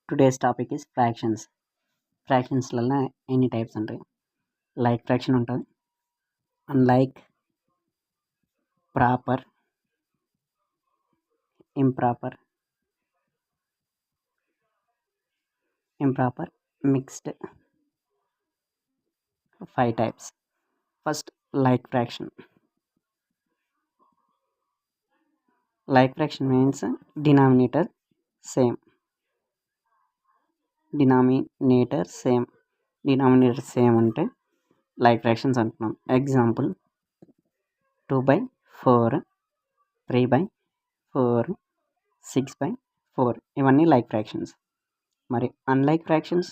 Today's topic is fractions. ఫ్రాక్షన్స్లలో ఎన్ని types ఉంటాయి? లైక్ ఫ్రాక్షన్ ఉంటుంది, unlike, proper, improper, mixed. 5 types. First, like fraction. Like fraction means denominator same. Denominator same అంటే like fractions అంటున్నాం. Example 2/4, 3/4, 6/4 ఇవన్నీ like fractions. మరి unlike fractions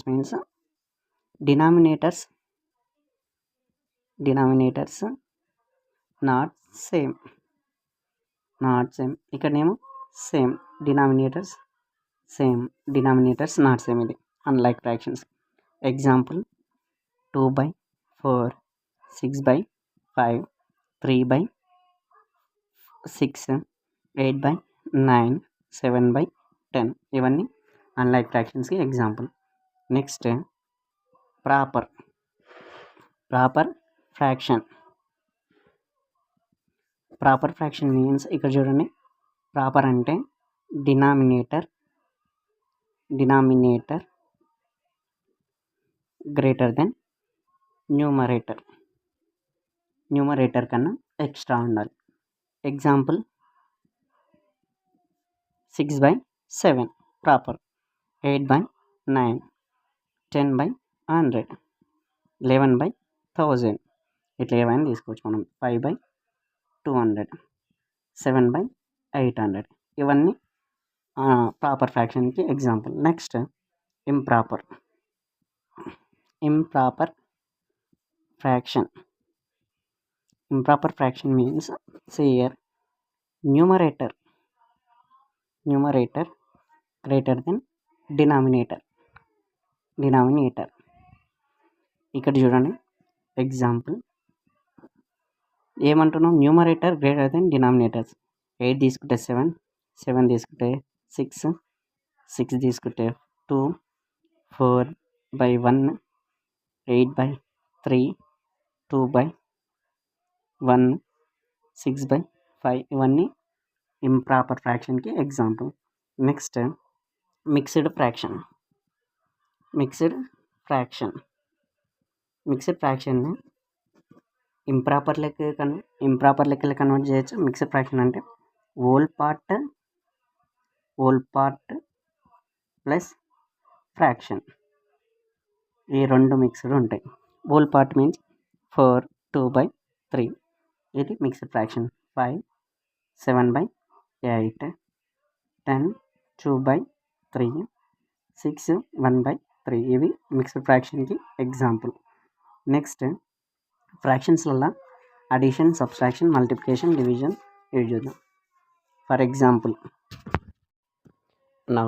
means denominators not same. ఇక్కడనేమో same denominators not same. ఇది unlike fractions. Example 2/4, 6/5, 3/6, 8/9, 7/10 ఇవన్నీ unlike ఫ్రాక్షన్స్కి example. Next, proper fraction. Proper fraction means ఇక్కడ చూడండి, ప్రాపర్ అంటే డినామినేటర్ గ్రేటర్ దెన్ న్యూమరేటర్ కన్నా ఎక్స్ట్రా ఉండాలి. ఎగ్జాంపుల్ 6/7 ప్రాపర్, 8/9, 10/100, 11/1000 ఇట్లా ఏమైనా తీసుకోవచ్చు మనం. 5/200, 7/800 ఇవన్నీ ప్రాపర్ ఫ్రాక్షన్కి example. Next, improper fraction. Improper fraction means here numerator greater than denominator. ఇక్కడ చూడండి ఎగ్జాంపుల్ ఏమంటున్నాం, న్యూమరేటర్ గ్రేటర్ దెన్ డినామినేటర్స్. 8 తీసుకుంటే 7, 7 తీసుకుంటే 6, 6 తీసుకుంటే 2, 4/1, 8/3, 2/1, 6/5 ఇవన్నీ ఇంప్రాపర్ ఫ్రాక్షన్కి example. Next, mixed fraction improper లెక్కలు కన్వర్ట్ చేయొచ్చు. మిక్స్డ్ ఫ్రాక్షన్ అంటే హోల్ పార్ట్ ప్లస్ ఫ్రాక్షన్, ఈ రెండు మిక్స్డ్ ఉంటాయి. హోల్ పార్ట్ మీన్స్ 4, 2/3 ఇది మిక్స్డ్ ఫ్రాక్షన్. 5, 7/8, 10, 2/3, 6, 1/3 ఇవి మిక్స్డ్ ఫ్రాక్షన్కి ఎగ్జాంపుల్. నెక్స్ట్, ఫ్రాక్షన్స్లలో అడిషన్, సబ్ట్రాక్షన్, మల్టిప్లికేషన్, డివిజన్ ఇవి చూద్దాం. ఫర్ ఎగ్జాంపుల్ నా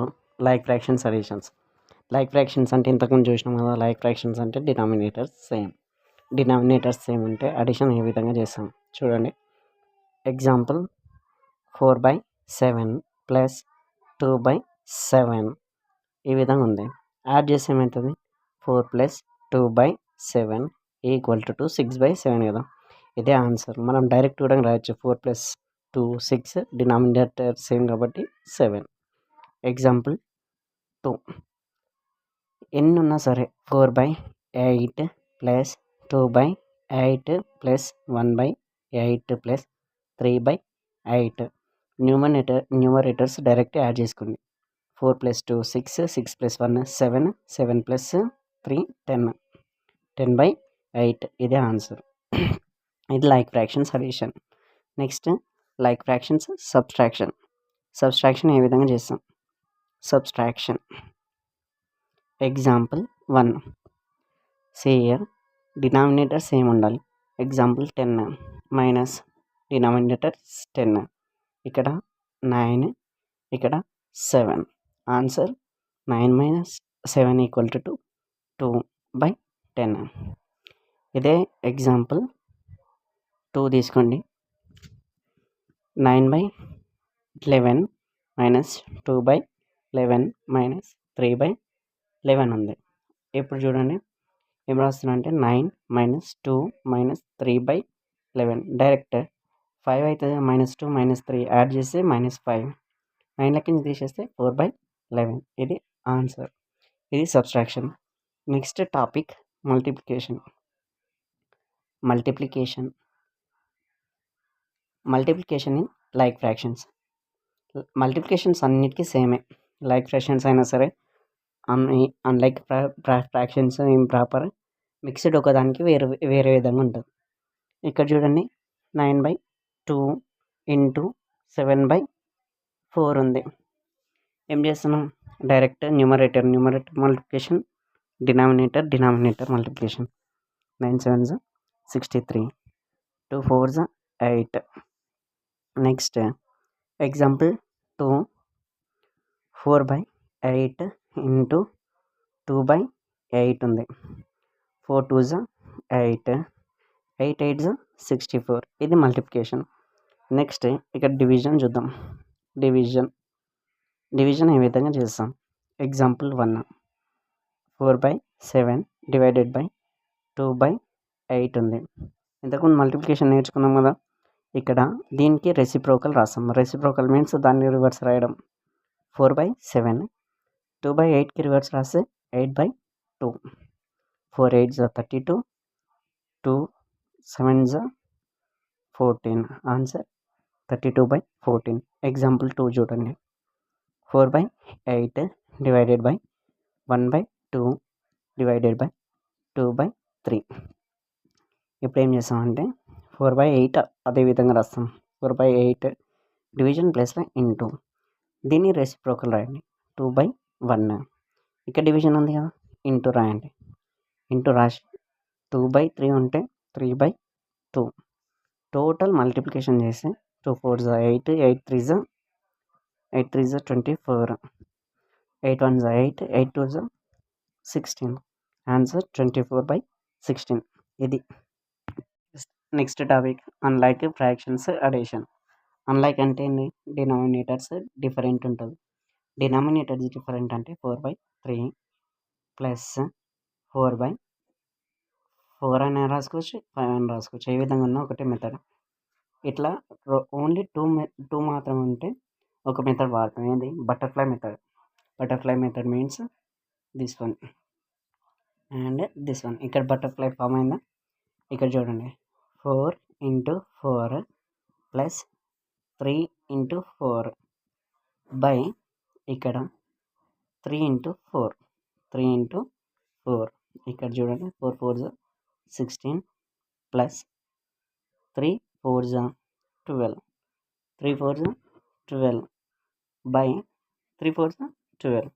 like fractions, additions. Like fractions అంటే ఇంతకుముందు చూసినాం కదా. లైక్ ఫ్రాక్షన్స్ అంటే డినామినేటర్స్ సేమ్ ఉంటే అడిషన్ ఏ విధంగా చేస్తాం చూడండి. ఎగ్జాంపుల్ 4/7 ప్లస్ 2/7 ఈ విధంగా ఉంది. యాడ్ చేస్తే ఏమవుతుంది, 4 + 2/7 = 6/7 కదా. ఇదే ఆన్సర్. మనం డైరెక్ట్ కూడా రాయొచ్చు. 4 + 2 6, డినామినేటర్ సేమ్ కాబట్టి 7. ఎగ్జాంపుల్ 2. ఎన్ని ఉన్నా సరే 4/8 plus 2/8 plus 1/8 plus 3/8 numerators direct add చేసుకోండి. 4 + 2 6, 6 + 1 7, 7 + 3 10, 10/8 ఇదే ఆన్సర్. ఇది like fractions addition. Next, like fractions subtraction ఏ విధంగా చేస్తాం. Subtraction example 1. here denominator same ఉండాలి. ఎగ్జాంపుల్ 10 మైనస్ డినామినేటర్ 10, ఇక్కడ 9, ఇక్కడ 7. ఆన్సర్ 9 - 7 = 2/10. ఇదే ఎగ్జాంపుల్ 2 తీసుకోండి. 9/11 మైనస్ 2/11 మైనస్ 3/11 ఉంది. ఇప్పుడు చూడండి ఏం రాస్తున్నా అంటే 9 మైనస్ 2 మైనస్ 3/11 డైరెక్ట్ 5 అవుతుంది. -2 -3 యాడ్ చేస్తే -5 9 లెక్క నుంచి తీసేస్తే 4/11 ఇది ఆన్సర్. ఇది subtraction. Next topic multiplication. Multiplication in like fractions. Multiplications అన్నిటికీ సేమే. లైక్ ఫ్రాక్షన్స్ అయినా సరే అన్లైక్ ఫ్రాక్షన్స్ ఇంప్రాపర్ మిక్స్డ్ ఒకదానికి వేరే విధంగా ఉంటుంది. ఇక్కడ చూడండి 9/2 ఇంటూ 7/4 ఉంది. ఏం చేస్తున్నాం direct numerator multiplication, denominator multiplication. 9 7s 63, 2 4s 8. Next example 2 4/8 into 2/8 ఉంది. 4 2s 8, 8 8s 64. ఇది మల్టిప్లికేషన్. నెక్స్ట్ ఇక్కడ డివిజన్ చూద్దాం. డివిజన్ ఏ విధంగా చేస్తాం. ఎగ్జాంపుల్ 1 4/7 డివైడెడ్ బై 2/8 ఉంది. ఇంతకుముందు మల్టిప్లికేషన్ నేర్చుకున్నాం కదా. ఇక్కడ దీనికి రెసిప్రోకల్ రాస్తాం. రెసిప్రోకల్ మీన్స్ దాన్ని రివర్స్ రాయడం. 4/7 2/8కి రివర్స్ రాస్తే 8/2. 4 8s 32, 2 7s 14. ఆన్సర్ 32/14. ఎగ్జాంపుల్ 2 చూడండి. 4/8 డివైడెడ్ బై 1/2 డివైడెడ్ బై 2/3. ఇప్పుడు ఏం చేస్తామంటే 4/8 అదే విధంగా రాస్తాం. 4/8 డివిజన్ ప్లేస్లో ఇంటూ, దీన్ని రెసిప్రోకల్ రాయండి. 2/1 ఇక్కడ డివిజన్ ఉంది కదా, ఇంటూ రాయండి. ఇంటూ రాసి 2/3 ఉంటే 3/2. టోటల్ మల్టిప్లికేషన్ చేస్తే 2 4s 8, 8 3s 24, 8 1s 8, 8 2s 16. Answer 24/16. ఇది next topic unlike fractions addition. Unlike అంటే ఏంటి, డినామినేటర్స్ డిఫరెంట్ ఉంటుంది. డినామినేటర్స్ డిఫరెంట్ అంటే 4/3 ప్లస్ 4/4 అని రాసుకోవచ్చు, 5 అని రాసుకోవచ్చు. ఏ విధంగా ఉన్నా ఒకటే మెథడ్. ఇట్లా ఓన్లీ టూ మాత్రం ఉంటే ఒక మెథడ్ వాడతాం. ఏంది, butterfly method means this one and this one. ఇక్కడ బటర్ఫ్లై ఫామ్ అయిందా. ఇక్కడ చూడండి 4 × 4 ప్లస్ 3 × 4 బై ఇక్కడ 3 × 4 ఇక్కడ చూడండి 4 4s 16 plus 3 4s 12, 3 4s 12 by 3 4s 12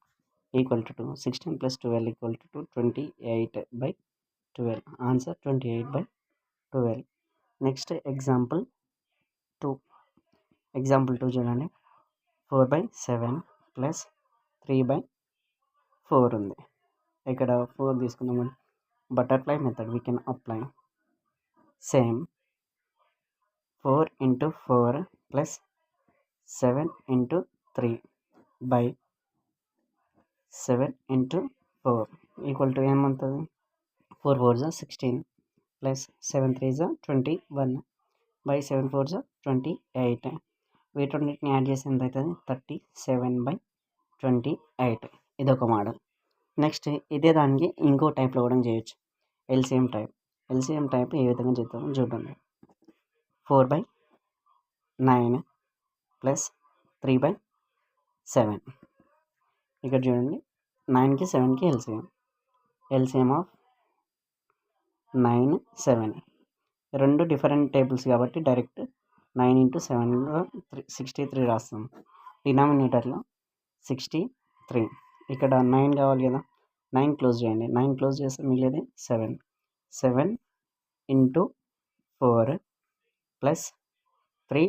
equal to 2. 16 plus 12 equal to 28/12. Answer 28/12. Next example 2 చూడండి. 4/7 ప్లస్ 3/4 ఉంది. ఇక్కడ 4 తీసుకున్నాము. Butterfly method we can apply. Same 4 × 4 plus 7 × 3 by 7 × 4 equal to ఏమవుతుంది. 4 4s 16 plus 7 3s 21 by 7 4s 28. వీటన్నిటిని add చేసి ఎంత అవుతుంది, 37/28. ఇదొక మోడల్. నెక్స్ట్ ఇదే దానికి ఇంకో టైప్లో కూడా చేయొచ్చు. ఎల్సిఎం టైప్ ఏ విధంగా చేద్దామో చూడండి. 4/9 ప్లస్ 3/7. ఇక్కడ చూడండి 9కి 7కి ఎల్సిఎం ఆఫ్ 9 7. రెండు డిఫరెంట్ టేబుల్స్ కాబట్టి డైరెక్ట్ 9 × 7లో 63 రాస్తాం. డినామినేటర్లో 63. ఇక్కడ 9 కావాలి కదా, 9 క్లోజ్ చేయండి. 9 క్లోజ్ చేస్తే మిగిలేది 7. 7 × 4 ప్లస్ 3.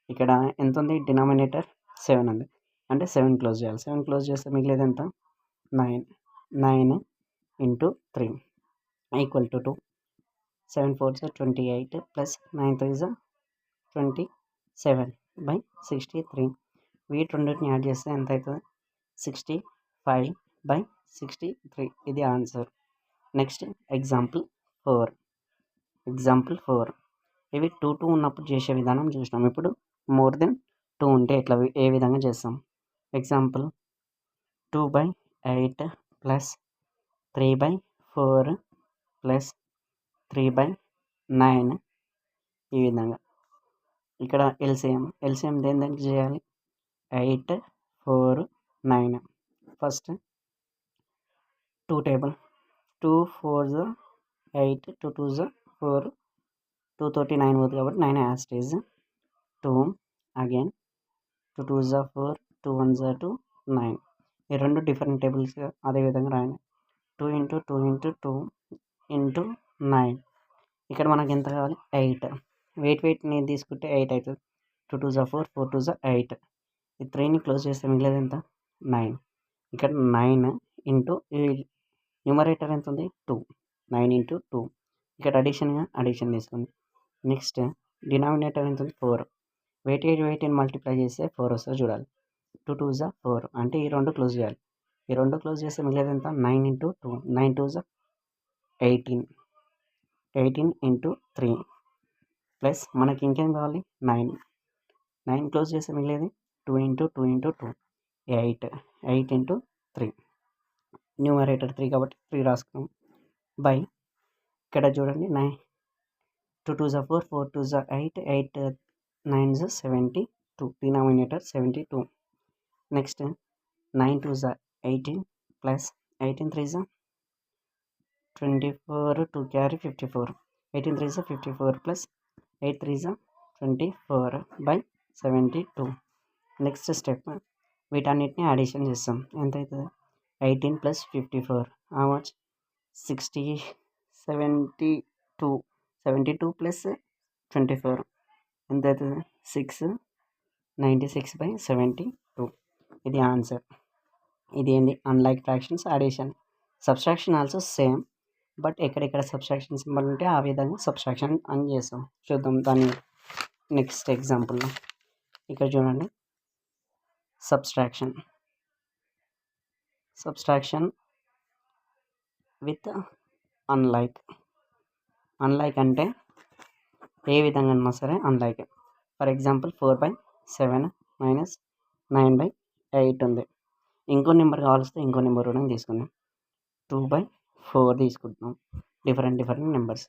ఇక్కడ ఎంత ఉంది, డినామినేటర్ 7 ఉంది అంటే 7 క్లోజ్ చేయాలి. 7 క్లోజ్ చేస్తే మిగిలేది ఎంత, 9. 9 × 3 equal to 2. 7 4s 28 plus 9 3s 21. 7/63. వీటి రెండింటిని యాడ్ చేస్తే ఎంత అవుతుంది? 65/63. ఇది ఆన్సర్. Next example 4. ఇవి 2 ఉన్నప్పుడు చేసే విధానం చూసినాం. ఇప్పుడు మోర్ దెన్ 2 ఉంటే ఏ విధంగా చేస్తాం? Example 2/8 plus 3/4 plus 3/9. ఈ విధంగా ఇక్కడ ఎల్సిఎం దేనికి చేయాలి? 8, 4, 9. ఫస్ట్ 2 టేబుల్ 2 4 8, 2 2 4, 2 తోటి 9 పోతుంది కాబట్టి 9 యాజ్ ఇట్ ఈజ్. 2 అగైన్ 2 2 4, 2 1 2, 9. ఈ రెండు డిఫరెంట్ టేబుల్స్ అదేవిధంగా రాయండి. 2 × 2 × 2 × 9. ఇక్కడ మనకి ఎంత కావాలి? 8. వెయిట్ని తీసుకుంటే 8 అవుతుంది. 2 2 4, 4 2 8. ఈ 3ని క్లోజ్ చేస్తే మిగిలేదు ఎంత? 9. ఇక్కడ 9 ఇంటూ న్యూమరేటర్ ఎంత ఉంది? 2. 9 × 2. ఇక్కడ అడిషన్ తీసుకోండి. నెక్స్ట్ డినామినేటర్ ఎంత ఉంది? 4. వెయిట్ని మల్టిప్లై చేస్తే 4 వస్తుంది చూడాలి. 2 2 4 అంటే ఈ రెండు క్లోజ్ చేయాలి. ఈ రెండు క్లోజ్ చేస్తే మిగిలేదు ఎంత? 9 × 2. 9 2 18. 18 × 3 ప్లస్ మనకి ఇంకేం కావాలి? 9. 9 క్లోజ్ చేస్తే మిగిలేదు 2 × 2 × 2 8. 8 × 3. న్యూమరేటర్ 3 కాబట్టి 3 రాసుకున్నాం. బై ఇక్కడ చూడండి 9 2 2 4, 4 2 8, 8 9 72. Denominator 72. Next 9 2 18 plus 18 3 24, 2 carry 54. 18 3 54 plus 8 3 24/72. Next step వీటన్నిటిని అడిషన్ చేస్తాం. ఎంత అవుతుంది? 18 + 54 హౌ మచ్? 72 + 24 ఎంత అవుతుంది? 696/72. ఇది ఆన్సర్. ఇది ఏంటి? Unlike fractions addition. Subtraction also same, but ఎక్కడెక్కడ సబ్స్ట్రాక్షన్ సింబల్ ఉంటే ఆ విధంగా సబ్స్ట్రాక్షన్ అని చేస్తాం. చూద్దాం దాన్ని నెక్స్ట్ ఎగ్జాంపుల్లో. ఇక్కడ చూడండి సబ్స్ట్రాక్షన్ విత్ అన్లైక్ అంటే ఏ విధంగా అన్నా సరే అన్లైక్. ఫర్ ఎగ్జాంపుల్ 4/7 - 9/8 ఉంది. ఇంకో నెంబర్ కావాల్స్తే ఇంకో నెంబర్ కూడా తీసుకుందాం. 2/4 తీసుకుంటున్నాం. Different numbers.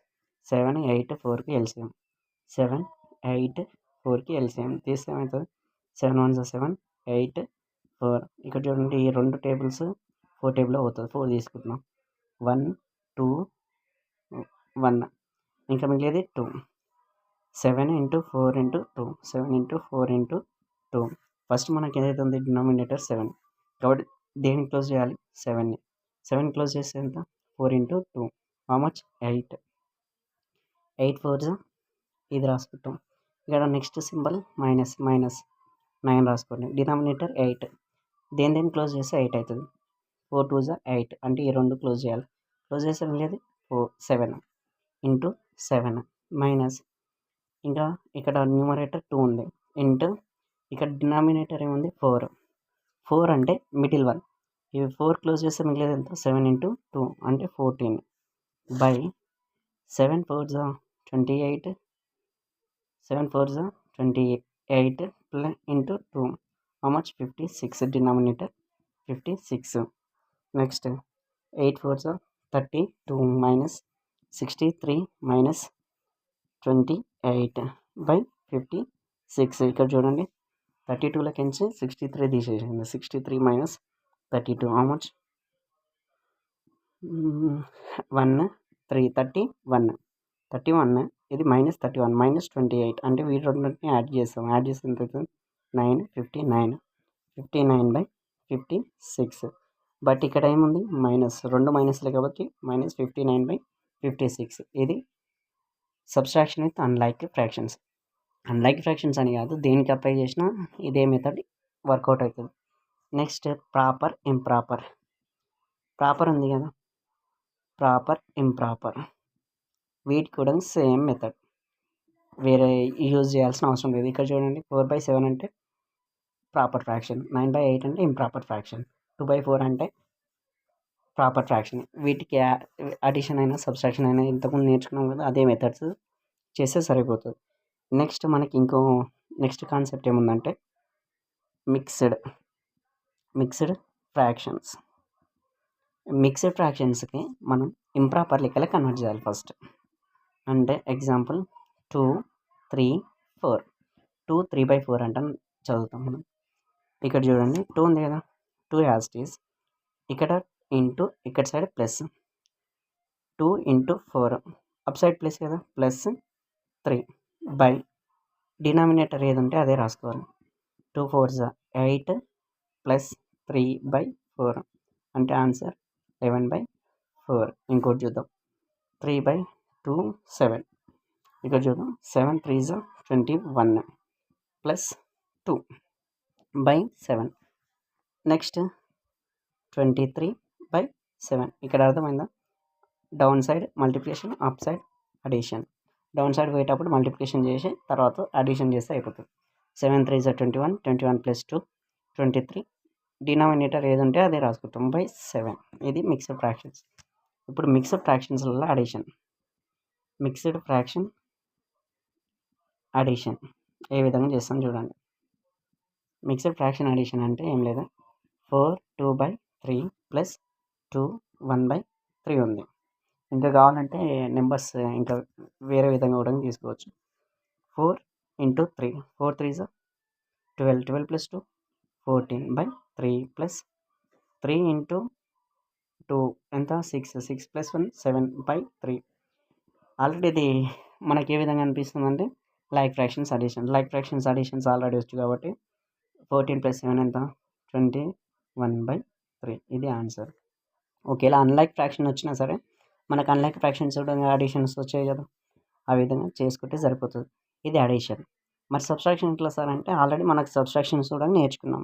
7 8 4కి ఎల్సిఎం. 7 8 4కి ఎల్సిఎం తీస్తే ఏమవుతుంది? 7 1 7, 8 4. ఇక్కడ చూడండి ఈ రెండు టేబుల్స్ 4 టేబుల్లో అవుతుంది. 4 తీసుకుంటున్నాం. 1 2 1 ఇంకా మిగిలేది 2. 7 × 4 × 2. 7 × 4 × 2. ఫస్ట్ మనకి ఏదైతే ఉంది డినామినేటర్ 7 కాబట్టి దేన్ని క్లోజ్ చేయాలి? 7ని. 7 క్లోజ్ చేస్తే ఎంత? 4 × 2 హౌ మచ్? 8. 8 4 ఇది రాసుకుంటాం. ఇక్కడ నెక్స్ట్ సింబల్ -9 రాసుకోండి. డినామినేటర్ 8 దేన్ని క్లోజ్ చేస్తే 8 అవుతుంది. 4 2 8 అంటే ఈ రెండు క్లోజ్ చేయాలి. క్లోజ్ చేస్తే మిగిలేదు 7 × 7 మైనస్ ఇంకా ఇక్కడ న్యూమరేటర్ 2 ఉంది ఇంటూ ఇక్కడ డినామినేటర్ ఏముంది? 4 అంటే మిడిల్ వన్. ఇవి 4 క్లోజ్ చేస్తే మిగిలేదు ఎంత? 7 × 2 అంటే 14 by 7 4 28. 7 4 28 × 2 how much? 56. Denominator 56. Next 8 4 32 -63 -28/56. ఇక్కడ చూడండి 32లోకించి 63 తీసేసింది. 63 - 32 హౌ మచ్? 1 3 31. ఇది -31 -28 అంటే వీటి రెండింటిని యాడ్ చేస్తాం. యాడ్ చేస్తే ఎంత అవుతుంది? 9 59. 59/56. బట్ ఇక్కడ ఏముంది? రెండు మైనస్లే కాబట్టి -59/56. ఇది subtraction with unlike fractions. Unlike fractions అని కాదు, దేనికి అప్లై చేసినా ఇదే మెథడ్ వర్కౌట్ అవుతుంది. Next proper improper. ప్రాపర్ ఉంది కదా, ప్రాపర్ ఇంప్రాపర్ వీటి కూడా సేమ్ మెథడ్. వేరే యూజ్ చేయాల్సిన అవసరం లేదు. ఇక్కడ చూడండి 4/7 అంటే ప్రాపర్ ఫ్రాక్షన్, 9/8 అంటే ఇంప్రాపర్ ఫ్రాక్షన్, 2/4 అంటే ప్రాపర్ ఫ్రాక్షన్. వీటికి అడిషన్ అయినా సబ్స్ట్రాక్షన్ అయినా ఇంతకుముందు నేర్చుకున్నాం కదా, అదే మెథడ్స్ చేస్తే సరిపోతుంది. నెక్స్ట్ మనకి నెక్స్ట్ కాన్సెప్ట్ ఏముందంటే మిక్స్డ్ ఫ్రాక్షన్స్. మిక్స్డ్ ఫ్రాక్షన్స్కి మనం ఇంప్రాపర్ లెక్కలు కన్వర్ట్ చేయాలి ఫస్ట్. అంటే ఎగ్జాంపుల్ 2, 3, 4. 2 3/4 అంటే చదువుతాం మనం. ఇక్కడ చూడండి 2 ఉంది కదా, 2 యాజ్ ఇట్ ఈస్, ఇక్కడ ఇంటూ ఇక్కడ side plus 2 × 4 up side plus కదా, +3 బై డినామినేటర్ ఏది ఉంటే అదే రాసుకోవాలి. 2 4s 8 +3/4 అంటే ఆన్సర్ 11/4. ఇంకోటి చూద్దాం 3/2 7. ఇక్కడ చూద్దాం 7 3s 21 +2/7. నెక్స్ట్ 23/7. ఇక్కడ అర్థమైందా? Down side multiplication, up side addition. Down side పోయేటప్పుడు మల్టిప్లికేషన్ చేసి తర్వాత అడిషన్ చేస్తే అయిపోతుంది. 7 3s 21, 21 + 2 23. డినామినేటర్ ఏది ఉంటే అదే రాసుకుంటాం /7. ఇది మిక్స్డ్ ఫ్రాక్షన్స్. ఇప్పుడు మిక్స్డ్ ఫ్రాక్షన్స్లలో మిక్స్డ్ ఫ్రాక్షన్ అడిషన్ ఏ విధంగా చేస్తాం చూడండి. మిక్స్డ్ ఫ్రాక్షన్ అడిషన్ అంటే ఏం లేదు, 4 2/3 + 2 1/3 ఉంది. ఇంకా కావాలంటే నెంబర్స్ ఇంకా వేరే విధంగా కూడా తీసుకోవచ్చు. 4 × 3, 4 3s 12, 12 + 2 14/3 +3 × 2 ఎంత 6, 6 + 1 7/3. ఆల్రెడీ ఇది మనకి ఏ విధంగా అనిపిస్తుంది అంటే లైక్ ఫ్రాక్షన్స్ అడిషన్స్ ఆల్రెడీ వచ్చు కాబట్టి 14 + 7 ఎంత 21/3. ఇది ఆన్సర్. ఒకవేళ అన్లైక్ ఫ్రాక్షన్ వచ్చినా సరే మనకు అన్లైక్ ఫ్రాక్షన్స్ కూడా అడిషన్స్ వచ్చాయి కదా, ఆ విధంగా చేసుకుంటే సరిపోతుంది. ఇది అడిషన్. మరి సబ్స్ట్రాక్షన్ ఎట్లా సార్ అంటే ఆల్రెడీ మనకు సబ్స్ట్రాక్షన్స్ కూడా నేర్చుకున్నాం.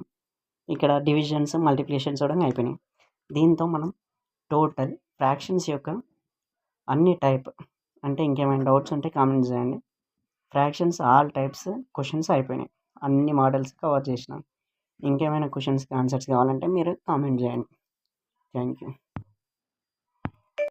ఇక్కడ డివిజన్స్ మల్టిప్లికేషన్స్ కూడా అయిపోయినాయి. దీంతో మనం టోటల్ ఫ్రాక్షన్స్ యొక్క అన్ని టైప్ అంటే ఇంకేమైనా డౌట్స్ ఉంటే కామెంట్ చేయండి. ఫ్రాక్షన్స్ ఆల్ టైప్స్ క్వశ్చన్స్ అయిపోయినాయి, అన్ని మోడల్స్ కవర్ చేసినాం. ఇంకేమైనా క్వశ్చన్స్కి ఆన్సర్స్ కావాలంటే మీరు కామెంట్ చేయండి. Thank you.